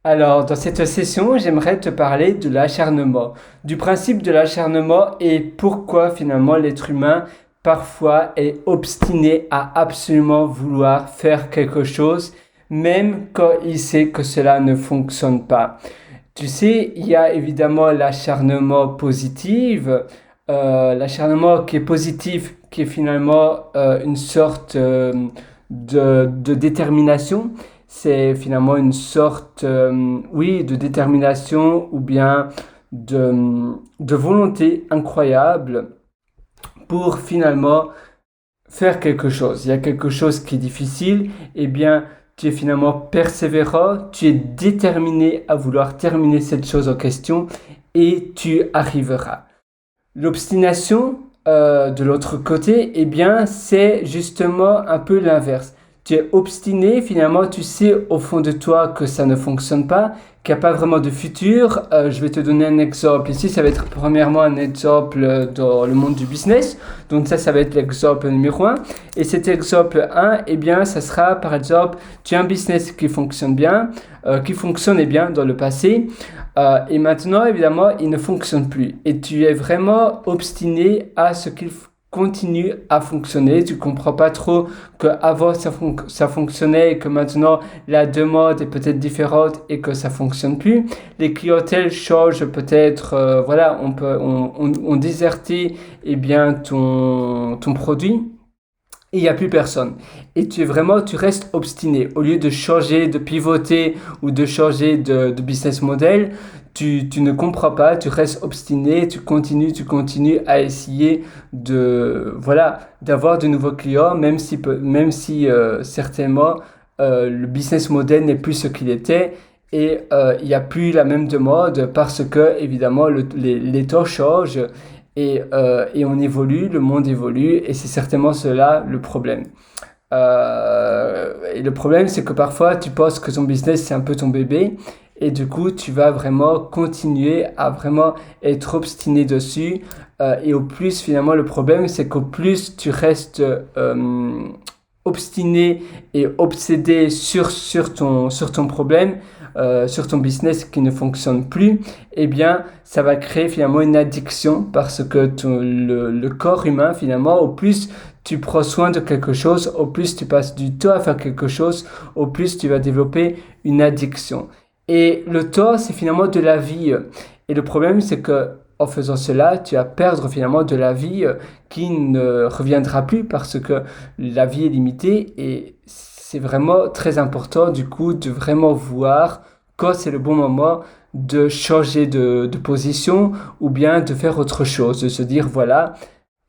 Alors, dans cette session, j'aimerais te parler de l'acharnement, du principe de l'acharnement et pourquoi finalement l'être humain parfois est obstiné à absolument vouloir faire quelque chose, même quand il sait que cela ne fonctionne pas. Tu sais, il y a évidemment l'acharnement positif, l'acharnement qui est positif, qui est finalement une sorte de détermination. C'est finalement une sorte, oui, de détermination ou bien de volonté incroyable pour finalement faire quelque chose. Il y a quelque chose qui est difficile, eh bien, tu es finalement persévérant, tu es déterminé à vouloir terminer cette chose en question et tu arriveras. L'obstination, de l'autre côté, eh bien, c'est justement un peu l'inverse. Tu es obstiné, finalement, tu sais au fond de toi que ça ne fonctionne pas, qu'il n'y a pas vraiment de futur. Je vais te donner un exemple. Ici, ça va être premièrement un exemple dans le monde du business. Donc ça va être l'exemple numéro un. Et cet exemple un, eh bien, ça sera par exemple, tu as un business qui fonctionne bien, qui fonctionnait bien dans le passé. Et maintenant, évidemment, il ne fonctionne plus. Et tu es vraiment obstiné à ce qu'il continue à fonctionner. Tu comprends pas trop qu'avant ça fonctionnait et que maintenant la demande est peut-être différente et que ça fonctionne plus. Les clientèles changent peut-être, voilà, on déserté eh bien ton produit. Et il n'y a plus personne. Et tu restes obstiné. Au lieu de changer, de pivoter ou de changer de business model, tu ne comprends pas, tu restes obstiné, tu continues à essayer voilà, d'avoir de nouveaux clients, même si certainement le business model n'est plus ce qu'il était et il n'y a plus la même demande parce que évidemment les temps changent et on évolue, le monde évolue, et c'est certainement cela le problème. Et le problème, c'est que parfois, tu penses que ton business, c'est un peu ton bébé, et du coup, tu vas vraiment continuer à vraiment être obstiné dessus. Et au plus, finalement, le problème, c'est qu'au plus tu restes obstiné et obsédé sur ton problème, sur ton business qui ne fonctionne plus, eh bien, ça va créer finalement une addiction parce que le corps humain, finalement, au plus tu prends soin de quelque chose, au plus tu passes du temps à faire quelque chose, au plus tu vas développer une addiction. Et le temps, c'est finalement de la vie. Et le problème, c'est que en faisant cela, tu vas perdre finalement de la vie qui ne reviendra plus parce que la vie est limitée et c'est vraiment très important du coup de vraiment voir quand c'est le bon moment de changer de position ou bien de faire autre chose, de se dire voilà,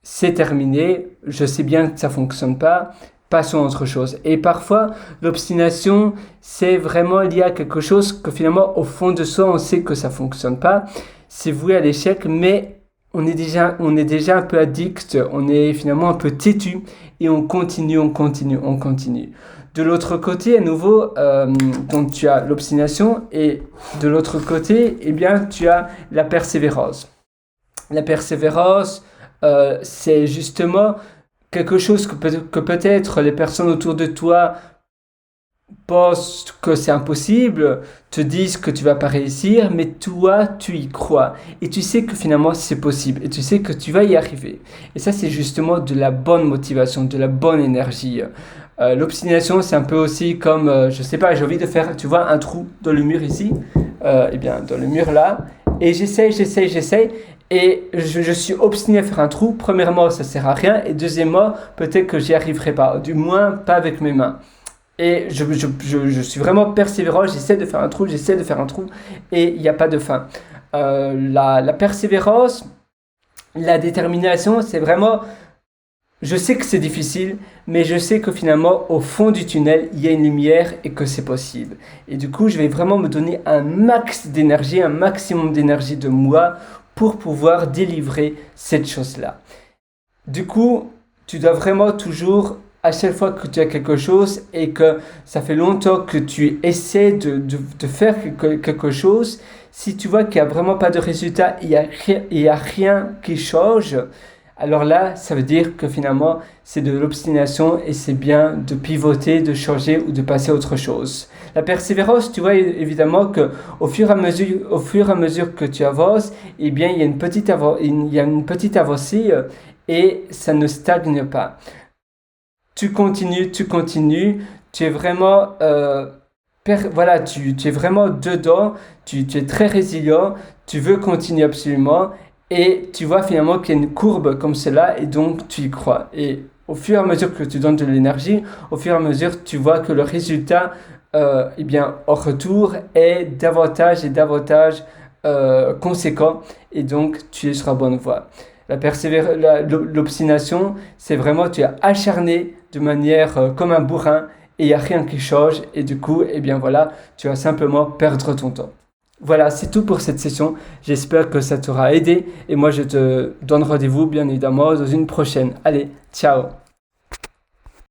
c'est terminé, je sais bien que ça fonctionne pas, passons à autre chose. Et parfois, l'obstination, c'est vraiment lié à quelque chose que finalement, au fond de soi, on sait que ça fonctionne pas, c'est voué à l'échec, mais on est déjà un peu addict, on est finalement un peu têtu, et on continue. De l'autre côté, à nouveau, donc tu as l'obstination, et de l'autre côté, eh bien, tu as la persévérance. La persévérance, c'est justement quelque chose que peut-être les personnes autour de toi pensent que c'est impossible, te disent que tu vas pas réussir, mais toi, tu y crois. Et tu sais que finalement, c'est possible. Et tu sais que tu vas y arriver. Et ça, c'est justement de la bonne motivation, de la bonne énergie. L'obstination, c'est un peu aussi comme, je sais pas, j'ai envie de faire, tu vois, un trou dans le mur ici, eh bien, dans le mur là, et j'essaye, et je suis obstiné à faire un trou. Premièrement, ça sert à rien, et deuxièmement, peut-être que j'y arriverai pas, du moins pas avec mes mains. Et je suis vraiment persévérant, j'essaie de faire un trou, et il n'y a pas de fin. La persévérance, la détermination, c'est vraiment je sais que c'est difficile, mais je sais que finalement, au fond du tunnel, il y a une lumière et que c'est possible. Et du coup, je vais vraiment me donner un max d'énergie, un maximum d'énergie de moi pour pouvoir délivrer cette chose-là. Du coup, tu dois vraiment toujours, à chaque fois que tu as quelque chose et que ça fait longtemps que tu essaies de faire quelque chose, si tu vois qu'il n'y a vraiment pas de résultat, il y a rien qui change, alors là, ça veut dire que finalement, c'est de l'obstination et c'est bien de pivoter, de changer ou de passer à autre chose. La persévérance, tu vois évidemment que au fur et à mesure que tu avances, eh bien, il y a une petite avancée et ça ne stagne pas. Tu continues, tu es vraiment, voilà, tu es vraiment dedans, tu es très résilient, tu veux continuer absolument, et tu vois finalement qu'il y a une courbe comme cela, et donc tu y crois. Et au fur et à mesure que tu donnes de l'énergie, au fur et à mesure, tu vois que le résultat, eh bien, en retour, est davantage et davantage conséquent, et donc tu es sur la bonne voie. L'obstination, c'est vraiment, tu es acharné de manière comme un bourrin et il n'y a rien qui change et du coup, eh bien voilà, tu vas simplement perdre ton temps. Voilà, c'est tout pour cette session. J'espère que ça t'aura aidé et moi je te donne rendez-vous bien évidemment dans une prochaine. Allez, ciao!